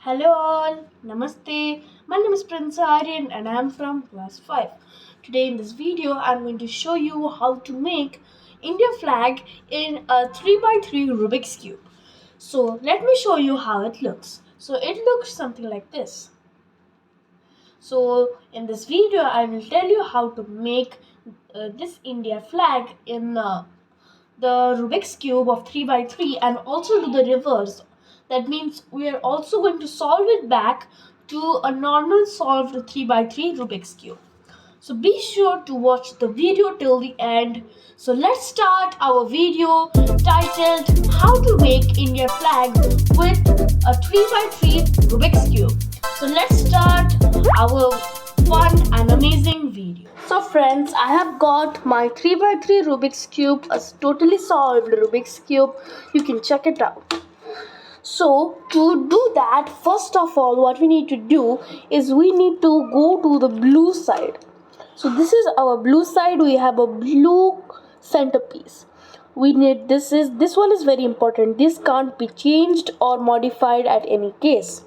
Hello all, Namaste. My name is Prince Aryan and I am from class 5. Today in this video I am going to show you how to make India flag in a 3 by 3 Rubik's cube. So let me show you how it looks. So it looks something like this. So in this video I will tell you how to make this India flag in the Rubik's cube of 3 by 3 and also do the reverse. That means we are also going to solve it back to a normal solved 3 by 3 Rubik's cube. So be sure to watch the video till the end. So let's start our video titled How to Make India Flag with a 3 by 3 Rubik's cube. So let's start our fun and amazing video. So friends, I have got my 3 by 3 Rubik's cube, a totally solved Rubik's cube. You can check it out. So to do that, first of all, what we need to do is we need to go to the blue side. So this is our blue side. We have a blue centerpiece. We need this one is very important. This can't be changed or modified at any case.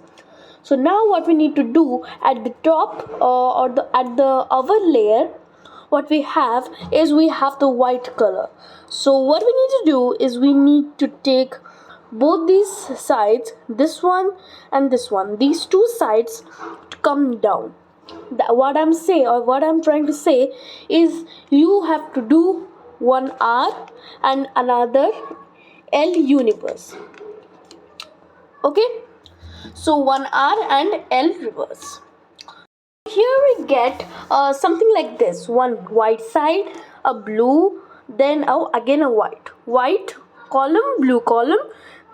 So now what we need to do at the top at the other layer, what we have is we have the white color. So what we need to do is we need to take both these sides, this one and this one, these two sides to come down. What I'm trying to say is you have to do one R and another L universe. Okay, so one R and L reverse. Here we get something like this: one white side, a blue, then again a white column, blue column,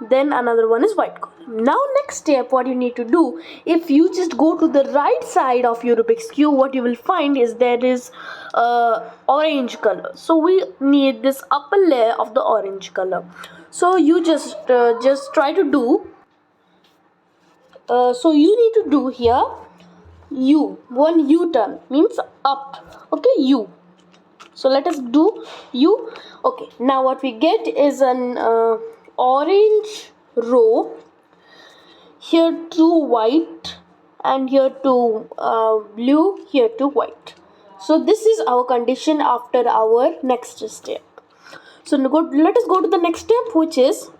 then another one is white column. Now next step, what you need to do, if you just go to the right side of your Rubik's cube, what you will find is there is orange color. So we need this upper layer of the orange color. So you just try to do. So you need to do here one U-turn means up. Okay, U. So let us do U. Okay, now what we get is an orange row, here two white, and here two blue, here two white. So this is our condition after our next step. So let us go to the next step, which is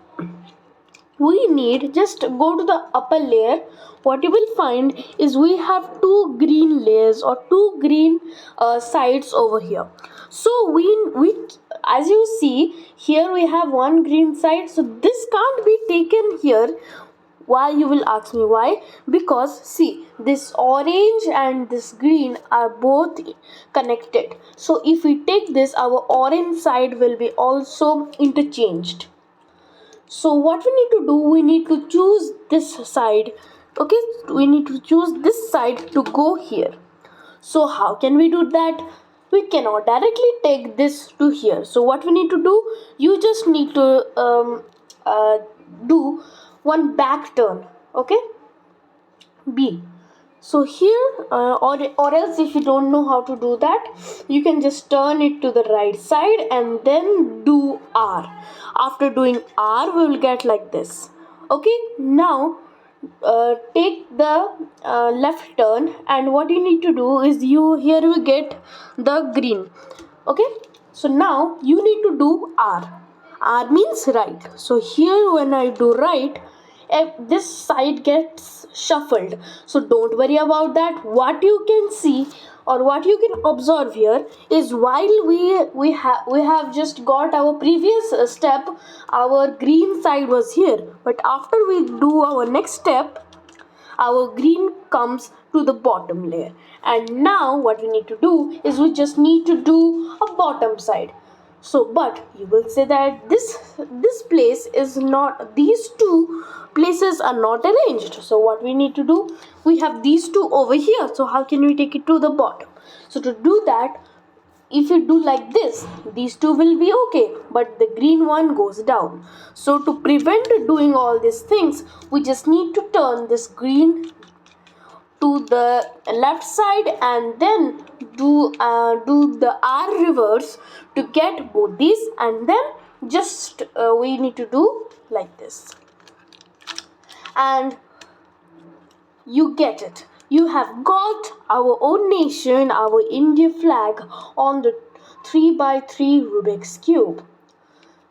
we need just go to the upper layer. What you will find is we have two green layers or two green sides over here. So we as you see here, we have one green side, so this can't be taken here. Why, you will ask me why? Because see, this orange and this green are both connected. So if we take this, our orange side will be also interchanged. So what we need to do, we need to choose this side. Okay, we need to choose this side to go here. So how can we do that? We cannot directly take this to here. So what we need to do, you just need to do one back turn. Okay, B. So here or else if you don't know how to do that, you can just turn it to the right side and then do R. After doing R, we will get like this. Okay, now take the left turn, and what you need to do is here we get the green. Okay, so now you need to do R. R means right. So here when I do right, this side gets shuffled. So don't worry about that. What you can see or what you can observe here is while we have just got our previous step, our green side was here, but after we do our next step, our green comes to the bottom layer. And now what we need to do is we just need to do a bottom side. So but you will say that this place is not, these two places are not arranged. So what we need to do, we have these two over here, so how can we take it to the bottom? So to do that, if you do like this, these two will be okay, but the green one goes down. So to prevent doing all these things, we just need to turn this green to the left side and then do the R reverse to get both these, and then just we need to do like this. And you get it. You have got our own nation, our India flag on the 3 by 3 Rubik's cube.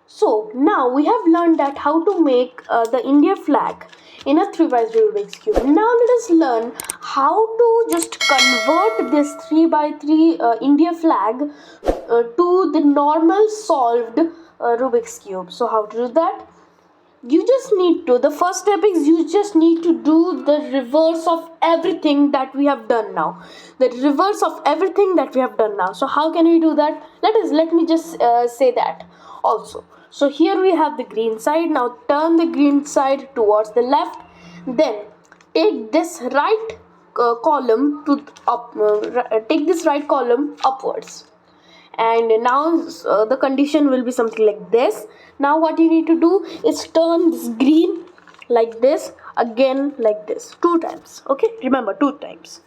So now we have learned that how to make the India flag in a 3 by 3 Rubik's cube. Now let us learn how to just convert this 3 by 3 India flag to the normal solved Rubik's cube. So how to do that? You just need to, the first step is you just need to do the reverse of everything that we have done now. The reverse of everything that we have done now. So how can we do that? Let me just say that also. So here we have the green side. Now turn the green side towards the left. Then take this right column to up. Take this right column upwards. And now the condition will be something like this. Now what you need to do is turn this green like this, again like this, 2 times. Okay, remember, 2 times.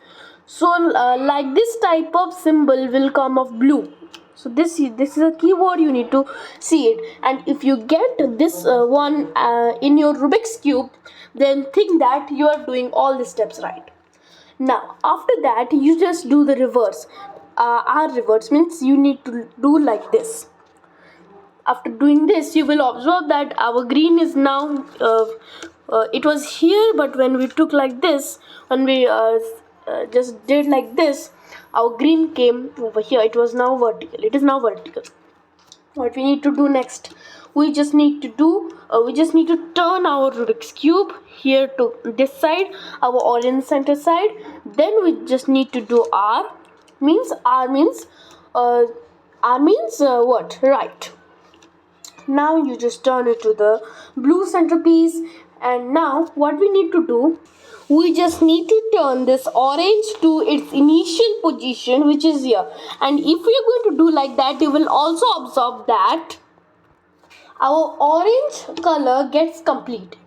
So like this type of symbol will come of blue. So this is a keyword, you need to see it. And if you get this one in your Rubik's cube, then think that you are doing all the steps right. Now after that you just do the reverse. Our reverse means you need to do like this. After doing this, you will observe that our green is now it was here, but when we took like this, when we just did like this, our green came over here. It was now vertical. It is now vertical. What we need to do next, we just need to turn our Rubik's cube here to this side, our orange center side. Then we just need to do R means what? Right. Now you just turn it to the blue centerpiece, and now what we need to do, we just need to turn this orange to its initial position, which is here. And if we are going to do like that, you will also observe that our orange color gets completed.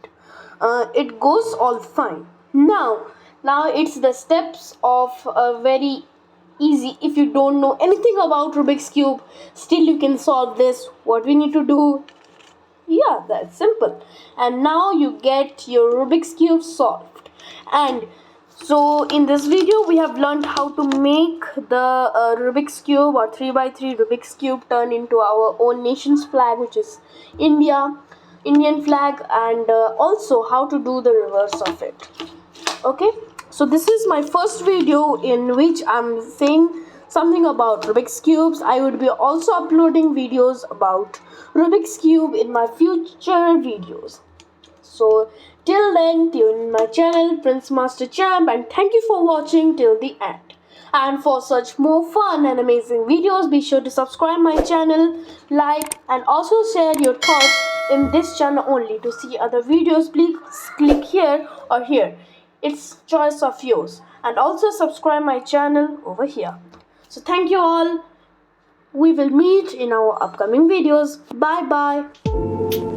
It goes all fine. Now it's the steps of very easy. If you don't know anything about Rubik's cube, still you can solve this. What we need to do, yeah, that's simple. And now you get your Rubik's cube solved. And so in this video we have learned how to make the Rubik's cube or 3 by 3 Rubik's cube turn into our own nation's flag, which is Indian flag, and also how to do the reverse of it. Okay, so this is my first video in which I'm saying something about Rubik's cubes. I would be also uploading videos about Rubik's cube in my future videos. So till then, tune in my channel Prince Master Champ, and thank you for watching till the end. And for such more fun and amazing videos, be sure to subscribe my channel, like, and also share your thoughts in this channel only. To see other videos, please click here or here. It's choice of yours. And also subscribe my channel over here. So thank you all. We will meet in our upcoming videos. Bye bye.